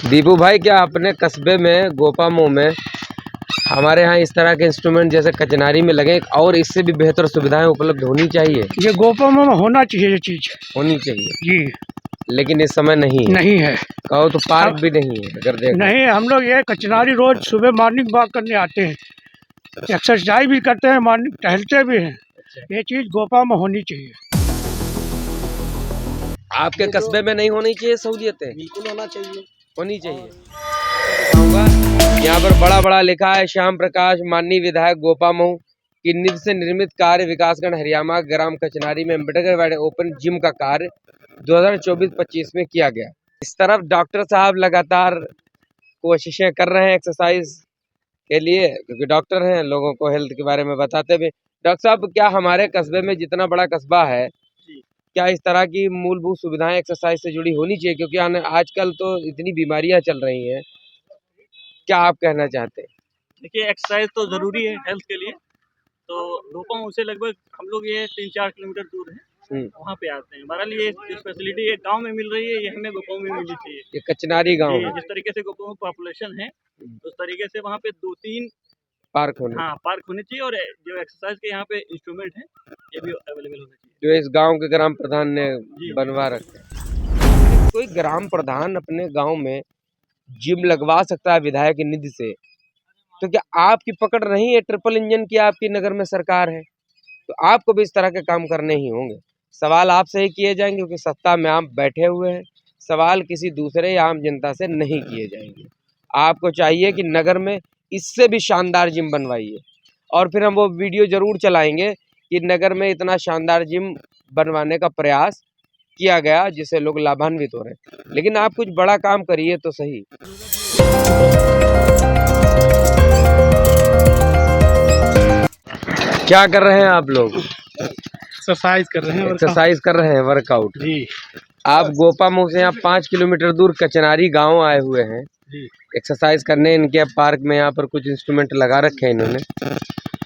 दीपू भाई, क्या अपने कस्बे में गोपामो में हमारे यहाँ इस तरह के इंस्ट्रूमेंट जैसे कचनारी में लगे और इससे भी बेहतर सुविधाएं उपलब्ध होनी चाहिए? ये गोपामो में होना चाहिए, ये चीज होनी चाहिए जी। लेकिन इस समय नहीं है। कहो तो पार्क भी नहीं है अगर देखो। नहीं, हम लोग ये कचनारी रोज सुबह मॉर्निंग वॉक करने आते हैं, एक्सरसाइज भी करते हैं, मॉर्निंग टहलते भी हैं। ये चीज गोपामो होनी चाहिए। आपके कस्बे में नहीं होनी चाहिए सहूलियतें? बिल्कुल होना चाहिए। होनी चाहिए। यहाँ पर बड़ा बड़ा लिखा है श्याम प्रकाश माननीय विधायक गोपामो की निधि से निर्मित कार्य विकासखंड हरियाणा ग्राम कचनारी में अम्बेडकर ओपन जिम का कार्य 2024-25 में किया गया। इस तरफ डॉक्टर साहब लगातार कोशिशें कर रहे हैं एक्सरसाइज के लिए, क्योंकि डॉक्टर हैं, लोगों को हेल्थ के बारे में बताते भी। डॉक्टर साहब, क्या हमारे कस्बे में जितना बड़ा कस्बा है, क्या इस तरह की मूलभूत सुविधाएं एक्सरसाइज से जुड़ी होनी चाहिए? क्योंकि आजकल तो इतनी बीमारियां चल रही हैं, क्या आप कहना चाहते हैं? देखिए, एक्सरसाइज तो ज़रूरी है हेल्थ के लिए। तो गोपामो से लगभग हम लोग ये 3-4 किलोमीटर दूर है, वहाँ पे आते हैं। बहरहाल ये जो फैसिलिटी एक गांव में मिल रही है, ये हमें गोपामो में मिलनी चाहिए। ये कचनारी गांव है। जिस तरीके से गोपामो पॉपुलेशन है, उस तरीके से वहाँ पे 2-3 पार्क होने पार्क होने चाहिए और जो एक्सरसाइज के यहाँ पे इंस्ट्रूमेंट हैं, ये भी अवेलेबल होने चाहिए। जो इस गांव के ग्राम प्रधान ने बनवा रखे हैं। कोई ग्राम प्रधान अपने गांव में जिम लगवा सकता है विधायक की निधि से, तो क्या आपकी पकड़ नहीं है? ट्रिपल इंजन की आपकी नगर में सरकार है, तो आपको भी इस तरह के काम करने ही होंगे। सवाल आपसे ही किए जाएंगे क्योंकि सत्ता में आप बैठे हुए हैं। सवाल किसी दूसरे या आम जनता से नहीं किए जाएंगे। आपको चाहिए कि नगर में इससे भी शानदार जिम बनवाइए, और फिर हम वो वीडियो जरूर चलाएंगे कि नगर में इतना शानदार जिम बनवाने का प्रयास किया गया जिससे लोग लाभान्वित हो रहे हैं। लेकिन आप कुछ बड़ा काम करिए तो सही। क्या कर रहे हैं आप लोग? एक्सरसाइज कर रहे हैं। एक्सरसाइज कर रहे हैं, वर्कआउट जी। आप गोपामो से यहाँ 5 किलोमीटर दूर कचनारी गांव आए हुए हैं जी। एक्सरसाइज करने। इनके पार्क में यहाँ पर कुछ इंस्ट्रूमेंट लगा रखे हैं इन्होंने।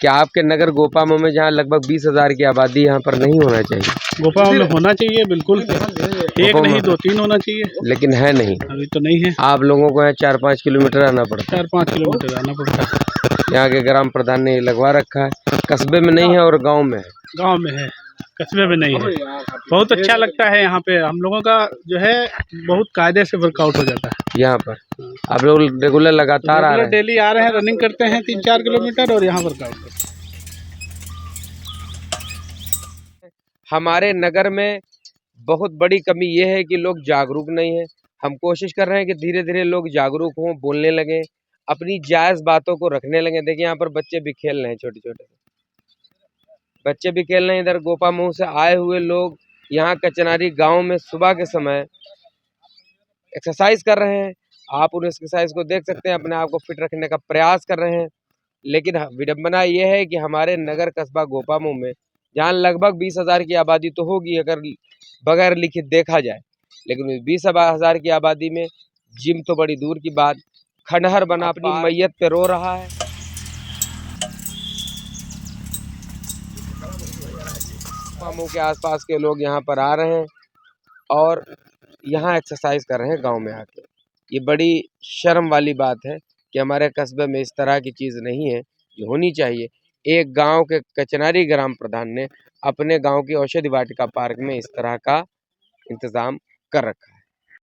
क्या आपके नगर गोपामो में जहाँ लगभग 20,000 की आबादी, यहाँ पर नहीं होना चाहिए? गोपामो में होना चाहिए बिल्कुल, एक नहीं 2-3 होना चाहिए, लेकिन है नहीं। अभी तो नहीं है। आप लोगों को यहाँ 4-5 किलोमीटर आना पड़ता है। 4-5 किलोमीटर आना पड़ता है। यहाँ के ग्राम प्रधान ने लगवा रखा है। कस्बे में नहीं है और गाँव में है। गाँव में है, कस्बे में नहीं है। बहुत अच्छा लगता है यहाँ पे, हम लोगों का जो है बहुत कायदे से वर्कआउट हो जाता है यहाँ पर। आप लोग रेगुलर लगातार आ रहे हैं? डेली आ रहे हैं, रनिंग करते हैं 3-4 किलोमीटर और यहाँ वर्कआउट करते हैं। हमारे नगर में बहुत बड़ी कमी ये है कि लोग जागरूक नहीं है। हम कोशिश कर रहे हैं कि धीरे धीरे लोग जागरूक हों, बोलने लगें, अपनी जायज़ बातों को रखने लगें। देखिए यहाँ पर बच्चे भी खेल रहे हैं, छोटे छोटे बच्चे भी खेल रहे हैं। इधर गोपामो से आए हुए लोग यहाँ कचनारी गांव में सुबह के समय एक्सरसाइज कर रहे हैं। आप उन एक्सरसाइज को देख सकते हैं, अपने आप को फिट रखने का प्रयास कर रहे हैं। लेकिन विडंबना ये है कि हमारे नगर कस्बा गोपामो में, जहाँ लगभग 20,000 की आबादी तो होगी अगर बगैर लिखित देखा जाए, लेकिन 20,000 की आबादी में जिम तो बड़ी दूर की बात। खंडहर बना अपनी मैयत पे रो रहा है। गोपामो के आसपास के लोग यहाँ पर आ रहे हैं और यहाँ एक्सरसाइज कर रहे हैं गांव में आके। ये बड़ी शर्म वाली बात है कि हमारे कस्बे में इस तरह की चीज़ नहीं है जो होनी चाहिए। एक गांव के कचनारी ग्राम प्रधान ने अपने गांव की औषधि वाटिका पार्क में इस तरह का इंतज़ाम कर रखा है।